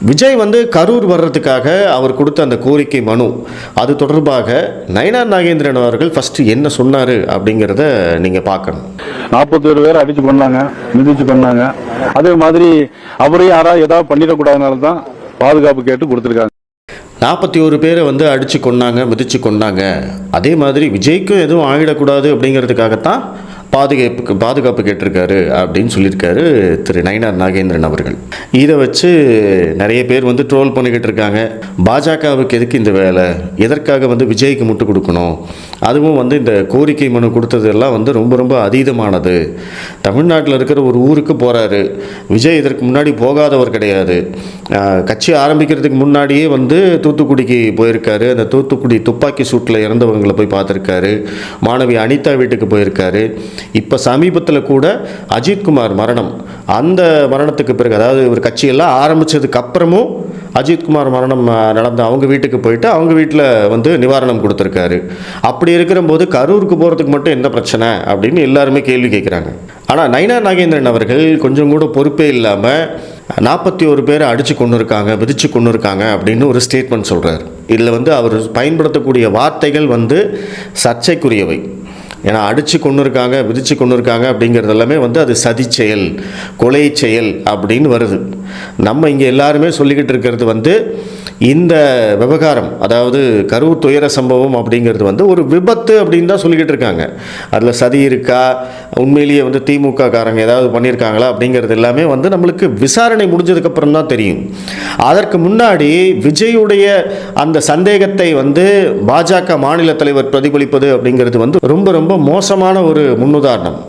விஜய் வந்து கரூர் வர்றதுக்காக அவர் கொடுத்த அந்த கோரிக்கை மனு அது தொடர்பாக நயினார் நாகேந்திரன் அவர்கள் ஃபர்ஸ்ட் என்ன சொன்னார் அப்படிங்கிறத நீங்கள் பார்க்கணும். 41 பேர் அடிச்சு கொண்டாங்க, மிதிச்சு கொண்டாங்க. அதே மாதிரி அவரையும் யாராவது ஏதாவது பண்ணிடக்கூடாதுனால தான் பாதுகாப்பு கேட்டு கொடுத்துருக்காங்க. 41 பேரை வந்து அடித்து கொண்டாங்க, மிதித்து கொண்டாங்க. அதே மாதிரி விஜய்க்கும் எதுவும் ஆகிடக்கூடாது அப்படிங்கிறதுக்காகத்தான் பாதுகாப்பு கேட்டிருக்காரு அப்படின்னு சொல்லியிருக்காரு திரு நயினார் நாகேந்திரன் அவர்கள். இதை வச்சு நிறைய பேர் வந்து ட்ரோல் பண்ணிக்கிட்டு இருக்காங்க. பாஜகவுக்கு எதுக்கு இந்த வேலை, எதற்காக வந்து விஜய்க்கு முட்டு கொடுக்கணும், அதுவும் வந்து இந்த கோரிக்கை மனு கொடுத்ததெல்லாம் வந்து ரொம்ப ரொம்ப அதீதமானது. தமிழ்நாட்டில் இருக்கிற ஒரு ஊருக்கு போகிறாரு விஜய், இதற்கு முன்னாடி போகாதவர் கிடையாது. கட்சி ஆரம்பிக்கிறதுக்கு முன்னாடியே வந்து தூத்துக்குடிக்கு போயிருக்காரு. அந்த தூத்துக்குடி துப்பாக்கி சூட்டில் இறந்தவங்களை போய் பார்த்துருக்காரு. மாணவி அனிதா வீட்டுக்கு போயிருக்காரு. இப்போ சமீபத்தில் கூட அஜித்குமார் மரணம், அந்த மரணத்துக்கு பிறகு, அதாவது ஒரு கட்சியெல்லாம் ஆரம்பித்ததுக்கு அப்புறமும் அஜித்குமார் மரணம் நடந்த அவங்க வீட்டுக்கு போயிட்டு அவங்க வீட்டில் வந்து நிவாரணம் கொடுத்துருக்காரு. அப்படி இருக்கிற போது கரூருக்கு போகிறதுக்கு மட்டும் என்ன பிரச்சனை அப்படின்னு எல்லாருமே கேள்வி கேட்குறாங்க. ஆனால் நயினார் நாகேந்திரன் அவர்கள் கொஞ்சம் கூட பொறுப்பே இல்லாமல் 41 பேரை அடித்து கொண்டு இருக்காங்க, விதிச்சு கொண்டு இருக்காங்க அப்படின்னு ஒரு ஸ்டேட்மெண்ட் சொல்கிறார். இதில் வந்து அவர் பயன்படுத்தக்கூடிய வார்த்தைகள் வந்து சர்ச்சைக்குரியவை. ஏன்னா அடித்து கொண்டு இருக்காங்க, விதித்து கொண்டு இருக்காங்க அப்படிங்கிறது எல்லாமே வந்து அது சதி செயல், கொலை செயல் அப்படின்னு வருது. நம்ம இங்கே எல்லாருமே சொல்லிக்கிட்டு இருக்கிறது வந்து இந்த விவகாரம், அதாவது கரூர் துயர சம்பவம் அப்படிங்கிறது வந்து ஒரு விபத்து அப்படின்னு தான் சொல்லிக்கிட்டு இருக்காங்க. அதில் சதி இருக்கா, உண்மையிலேயே வந்து திமுக காரங்க ஏதாவது பண்ணியிருக்காங்களா அப்படிங்கிறது எல்லாமே வந்து நம்மளுக்கு விசாரணை முடிஞ்சதுக்கப்புறம் தான் தெரியும். அதற்கு முன்னாடி விஜயுடைய அந்த சந்தேகத்தை வந்து பாஜக மாநில தலைவர் பிரதிபலிப்பது அப்படிங்கிறது வந்து ரொம்ப ரொம்ப மோசமான ஒரு முன்னுதாரணம்.